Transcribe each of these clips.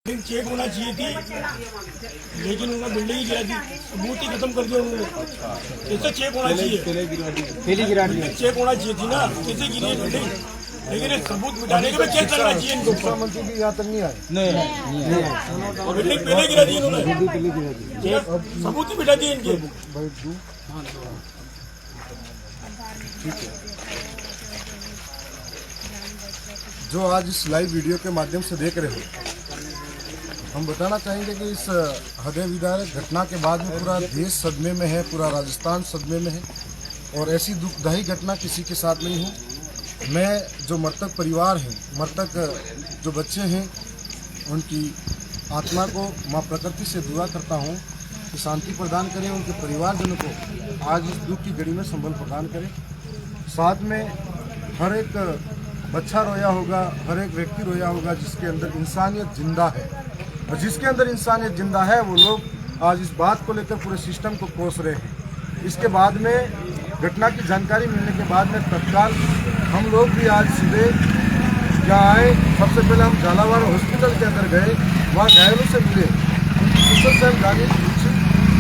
Check होना चाहिए थी, लेकिन उन्होंने बिल्डिंग ही गिरा दी, सबूत ही खत्म कर दिया उन्होंने। कैसे चेक होना चाहिए, चेक होना चाहिए थी ना, कैसे गिरी है बिल्डिंग, लेकिन सबूत मिटाने के बाद चेक करना चाहिए इनको। शिक्षा मंत्री भी यहाँ तक नहीं आए, बिल्डिंग पहले गिरा दी इन्होंने, सबूत ही मिटा दिए इनके। जो आज इस लाइव वीडियो के माध्यम से देख रहे हो, हम बताना चाहेंगे कि इस हृदय विदारक घटना के बाद में पूरा देश सदमे में है, पूरा राजस्थान सदमे में है और ऐसी दुखदायी घटना किसी के साथ नहीं हुई। मैं जो मृतक परिवार हैं, मृतक जो बच्चे हैं, उनकी आत्मा को माँ प्रकृति से दुआ करता हूँ कि शांति प्रदान करें, उनके परिवारजनों को आज इस दुख की घड़ी में संबल प्रदान करें। साथ में हर एक बच्चा रोया होगा, हर एक व्यक्ति रोया होगा जिसके अंदर इंसानियत जिंदा है, और जिसके अंदर इंसानियत जिंदा है वो लोग आज इस बात को लेकर पूरे सिस्टम को कोस रहे हैं। इसके बाद में घटना की जानकारी मिलने के बाद में तत्काल हम लोग भी आज सुबह यहाँ आए। सबसे पहले हम झालावाड़ हॉस्पिटल के अंदर गए, वहाँ घायलों से मिले, उनकी कुशल से जानी पूछी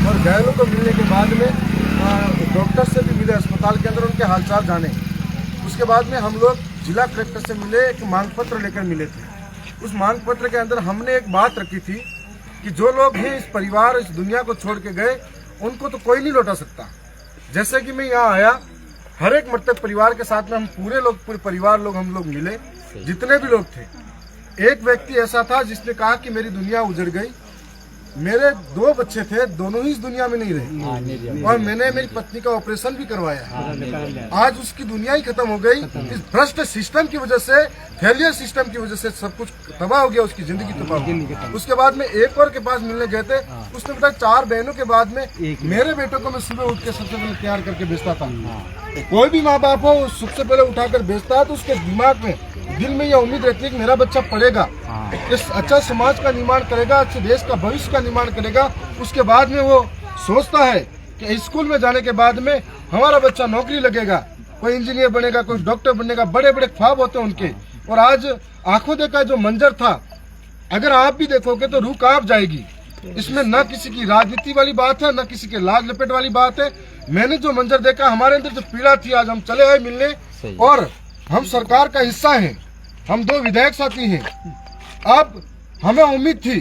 और घायलों को मिलने के बाद में डॉक्टर से भी मिले अस्पताल के अंदर, उनके हालचाल जाने। उसके बाद में हम लोग जिला कलेक्टर से मिले, एक मांग पत्र लेकर मिले थे। उस मांग पत्र के अंदर हमने एक बात रखी थी कि जो लोग हैं इस परिवार, इस दुनिया को छोड़ के गए, उनको तो कोई नहीं लौटा सकता। जैसे कि मैं यहाँ आया, हर एक मृतक परिवार के साथ में हम पूरे परिवार लोग हम लोग मिले, जितने भी लोग थे। एक व्यक्ति ऐसा था जिसने कहा कि मेरी दुनिया उजड़ गई, मेरे 2 बच्चे थे, दोनों ही इस दुनिया में नहीं रहे और मैंने मेरी पत्नी का ऑपरेशन भी करवाया। आज उसकी दुनिया ही खत्म हो गई। इस भ्रष्ट सिस्टम की वजह से, फेलियर सिस्टम की वजह से सब कुछ तबाह हो गया, उसकी जिंदगी तबाह हो गई। उसके बाद में एक और के पास मिलने गए थे, उसने बताया 4 बहनों के बाद में मेरे बेटों को मैं सुबह उठ के सबसे पहले तैयार करके बेचता था। कोई भी माँ बाप हो सबसे पहले उठाकर बेचता है तो उसके दिमाग में, दिल में यह उम्मीद रहती है कि मेरा बच्चा पढ़ेगा, इस अच्छा समाज का निर्माण करेगा, अच्छे देश का भविष्य का निर्माण करेगा। उसके बाद में वो सोचता है कि स्कूल में जाने के बाद में हमारा बच्चा नौकरी लगेगा, कोई इंजीनियर बनेगा, कोई डॉक्टर बनेगा, बड़े बड़े ख्वाब होते हैं उनके। और आज आंखों देखा जो मंजर था, अगर आप भी देखोगे तो रूह कांप जाएगी। इसमें न किसी की राजनीति वाली बात है, न किसी के लाज लपेट वाली बात है। मैंने जो मंजर देखा, हमारे अंदर जो पीड़ा थी, आज हम चले आए मिलने और हम सरकार का हिस्सा हैं, हम 2 विधायक साथी हैं। अब हमें उम्मीद थी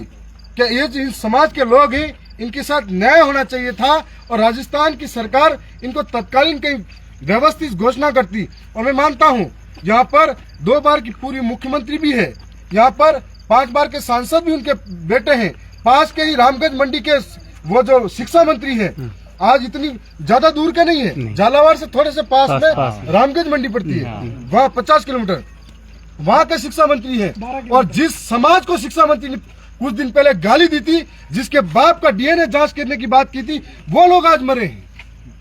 कि ये जो समाज के लोग हैं, इनके साथ न्याय होना चाहिए था और राजस्थान की सरकार इनको तत्कालीन कहीं व्यवस्थित घोषणा करती। और मैं मानता हूँ यहाँ पर 2 बार की पूरी मुख्यमंत्री भी है, यहाँ पर 5 बार के सांसद भी उनके बेटे हैं, पास के ही रामगंज मंडी के वो जो शिक्षा मंत्री है, आज इतनी ज्यादा दूर के नहीं है, झालावाड़ से थोड़े से पास में रामगंज मंडी पड़ती है, वहाँ 50 किलोमीटर वहाँ के शिक्षा मंत्री है। और जिस समाज को शिक्षा मंत्री ने कुछ दिन पहले गाली दी थी, जिसके बाप का डीएनए जांच करने की बात की थी, वो लोग आज मरे हैं।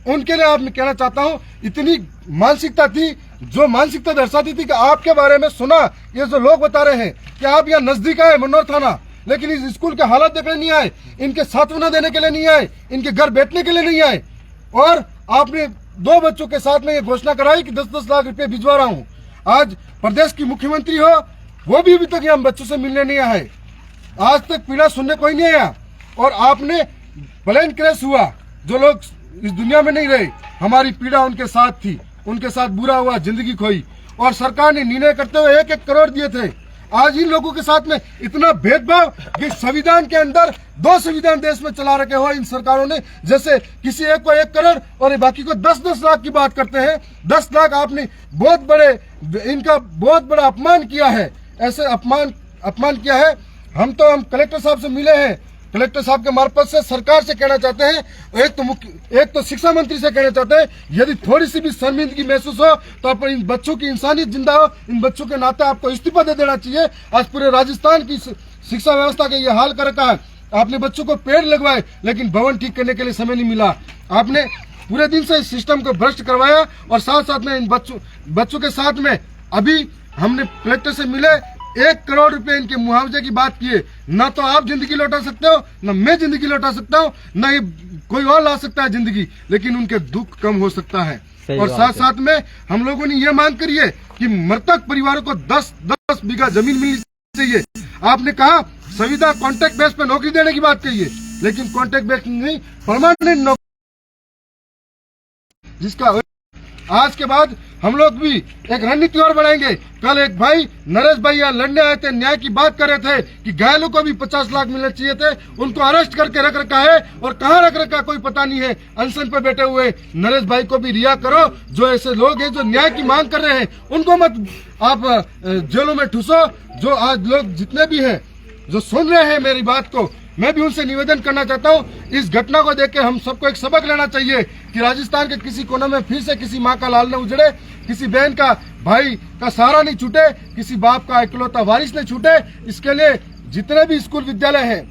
उनके लिए आप मैं कहना चाहता हूँ, इतनी मानसिकता थी, जो मानसिकता दर्शाती थी कि आपके बारे में सुना, ये जो लोग बता रहे हैं कि आप यहाँ नजदीक आए मनोर थाना, लेकिन इस स्कूल के हालात देखने नहीं आए, इनके सांत्वना देने के लिए नहीं आए, इनके घर बैठने के लिए नहीं आए। और आपने 2 बच्चों के साथ में ये घोषणा कराई कि 10-10 लाख रुपए भिजवा रहा हूँ। आज प्रदेश की मुख्यमंत्री हो, वो भी अभी तक यहाँ बच्चों से मिलने नहीं आए, आज तक पीड़ा सुनने कोई नहीं आया। और आपने प्लेन क्रैश हुआ, जो लोग इस दुनिया में नहीं रहे, हमारी पीड़ा उनके साथ थी, उनके साथ बुरा हुआ, जिंदगी खोई, और सरकार ने निर्णय करते हुए 1-1 करोड़ दिए थे। आज इन लोगों के साथ में इतना भेदभाव कि संविधान के अंदर 2 संविधान देश में चला रखे हो इन सरकारों ने, जैसे किसी एक को 1 करोड़ और बाकी को 10-10 लाख की बात करते हैं। 10 लाख आपने इनका बहुत बड़ा अपमान किया है, ऐसे अपमान किया है। हम कलेक्टर साहब से मिले हैं, कलेक्टर साहब के मार्फत से सरकार से कहना चाहते हैं, एक तो शिक्षा मंत्री से कहना चाहते हैं, यदि थोड़ी सी भी शर्मिंदगी महसूस हो तो आप इन बच्चों की इंसानियत जिंदा हो, इन बच्चों के नाते आपको इस्तीफा दे देना चाहिए। आज पूरे राजस्थान की शिक्षा व्यवस्था का ये हाल कर रखा है। आपने बच्चों को पेड़ लगवाए, लेकिन भवन ठीक करने के लिए समय नहीं मिला। आपने पूरे दिन से इस सिस्टम को भ्रष्ट करवाया और साथ साथ में इन बच्चों के साथ में अभी हमने कलेक्टर से मिले, 1 करोड़ रुपए इनके मुआवजे की बात किए। न तो आप जिंदगी लौटा सकते हो, न मैं जिंदगी लौटा सकता हूँ, न ये कोई और ला सकता है जिंदगी, लेकिन उनके दुख कम हो सकता है। और साथ साथ में हम लोगों ने ये मांग करी है कि मृतक परिवारों को 10 बीघा जमीन मिलनी चाहिए। आपने कहा संविदा कॉन्ट्रैक्ट बेस पे नौकरी देने की बात कही है, लेकिन कॉन्ट्रैक्ट बेस नहीं, परमानेंट नौकरी, जिसका आज के बाद हम लोग भी एक रणनीति और बढ़ाएंगे। कल एक भाई नरेश भाई यहाँ लड़ने आए थे, न्याय की बात कर रहे थे कि घायलों को भी 50 लाख मिलने चाहिए थे, उनको अरेस्ट करके रख रखा है और कहाँ रख रखा कोई पता नहीं है। अनशन पे बैठे हुए नरेश भाई को भी रिहा करो। जो ऐसे लोग हैं जो न्याय की मांग कर रहे हैं, उनको मत आप जेलों में ठूसो। जो आज लोग जितने भी हैं जो सुन रहे हैं मेरी बात को, मैं भी उनसे निवेदन करना चाहता हूं, इस घटना को देख के हम सबको एक सबक लेना चाहिए कि राजस्थान के किसी कोने में फिर से किसी माँ का लाल न उजड़े, किसी बहन का भाई का सहारा नहीं छूटे, किसी बाप का इकलौता वारिस नहीं छूटे। इसके लिए जितने भी स्कूल विद्यालय हैं,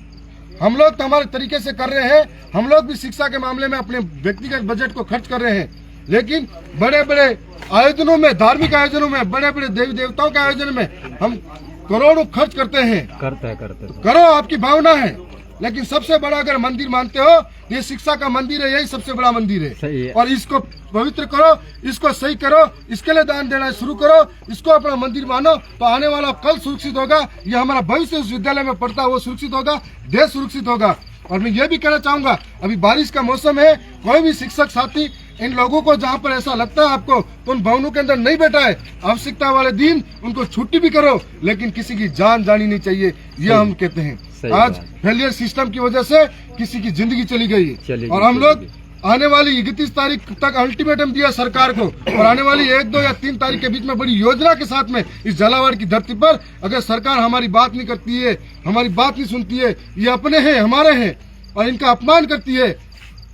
हम लोग तो हमारे तरीके से कर रहे हैं, हम लोग भी शिक्षा के मामले में अपने व्यक्तिगत बजट को खर्च कर रहे हैं, लेकिन बड़े बड़े आयोजनों में, धार्मिक आयोजनों में, बड़े बड़े देवी देवताओं के आयोजन में हम करोड़ों खर्च करते हैं। करते करो, आपकी भावना है, लेकिन सबसे बड़ा अगर मंदिर मानते हो, ये शिक्षा का मंदिर है, यही सबसे बड़ा मंदिर है। और इसको पवित्र करो, इसको सही करो, इसके लिए दान देना शुरू करो, इसको अपना मंदिर मानो, तो आने वाला कल सुरक्षित होगा। ये हमारा भविष्य उस विद्यालय में पढ़ता है वो सुरक्षित होगा, देश सुरक्षित होगा। और मैं ये भी कहना चाहूंगा, अभी बारिश का मौसम है, कोई भी शिक्षक साथी इन लोगों को जहाँ पर ऐसा लगता है आपको तो उन भवनों के अंदर नहीं बैठा है, आवश्यकता वाले दिन उनको छुट्टी भी करो, लेकिन किसी की जान जानी नहीं चाहिए, ये हम कहते हैं। आज फेलियर सिस्टम की वजह से किसी की जिंदगी चली गई और हम लोग आने वाली 31 तारीख तक अल्टीमेटम दिया सरकार को, और आने वाली 1, 2 या 3 तारीख के बीच में बड़ी योजना के साथ में इस झालावाड़ की धरती पर अगर सरकार हमारी बात नहीं करती है, हमारी बात नहीं सुनती है, ये अपने हैं, हमारे हैं, और इनका अपमान करती है,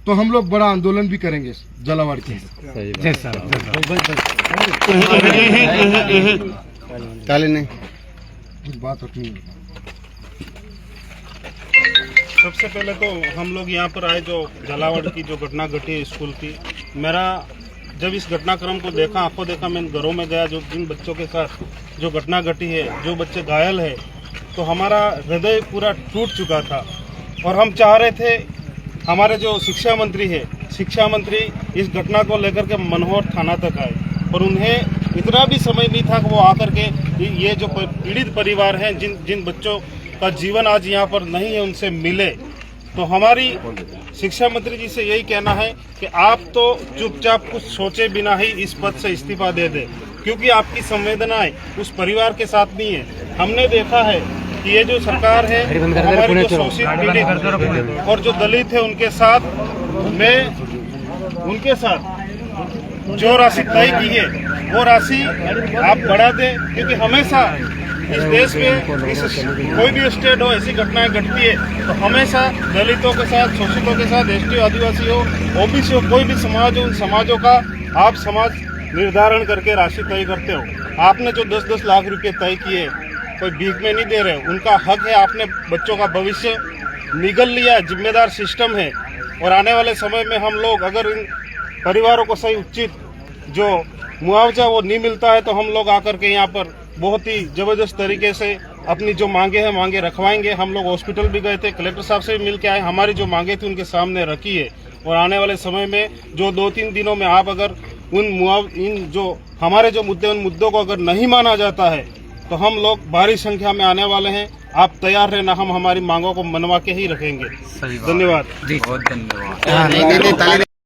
तो हम लोग बड़ा आंदोलन भी करेंगे झालावाड़ की। बात अपनी सबसे पहले तो हम लोग यहाँ पर आए, जो झालावाड़ की जो घटना घटी है स्कूल की, मेरा जब इस घटनाक्रम को देखा, आंखों देखा, मैं घरों में गया, जो जिन बच्चों के साथ जो घटना घटी है, जो बच्चे घायल है, तो हमारा हृदय पूरा टूट चुका था। और हम चाह रहे थे हमारे जो शिक्षा मंत्री है, शिक्षा मंत्री इस घटना को लेकर के मनोहर थाना तक आए, और उन्हें इतना भी समय नहीं था कि वो आकर के ये जो पीड़ित परिवार हैं, जिन बच्चों का जीवन आज यहाँ पर नहीं है, उनसे मिले। तो हमारी शिक्षा मंत्री जी से यही कहना है कि आप तो चुपचाप कुछ सोचे बिना ही इस पद से इस्तीफा दे दे, क्योंकि आपकी संवेदनाएं उस परिवार के साथ नहीं है। हमने देखा है कि ये जो सरकार है, हमारे जो शोषित पीड़ित और जो दलित है उनके साथ जो राशि तय की है वो राशि आप बढ़ा दें, क्योंकि हमेशा इस देश में कोई भी स्टेट हो, ऐसी घटनाएं घटती है तो हमेशा दलितों के साथ, शोषितों के साथ, एसटी आदिवासी हो, ओबीसी हो, कोई भी समाज हो, उन समाजों का आप समाज निर्धारण करके राशि तय करते हो। आपने जो 10-10 लाख रुपए तय किए, कोई भीख में नहीं दे रहे, उनका हक है। आपने बच्चों का भविष्य निगल लिया, जिम्मेदार सिस्टम है। और आने वाले समय में हम लोग अगर इन परिवारों को सही उचित जो मुआवजा वो नहीं मिलता है, तो हम लोग आकर के यहाँ पर बहुत ही जबरदस्त तरीके से अपनी जो मांगे हैं मांगे रखवाएंगे। हम लोग हॉस्पिटल भी गए थे, कलेक्टर साहब से भी मिल के आए, हमारी जो मांगे थी उनके सामने रखी है। और आने वाले समय में जो 2-3 दिनों में आप अगर इन जो हमारे जो मुद्दे, उन मुद्दों को अगर नहीं माना जाता है, तो हम लोग भारी संख्या में आने वाले हैं। आप तैयार रहना, हम हमारी मांगों को मनवा के ही रखेंगे। धन्यवाद। बहुत धन्यवाद।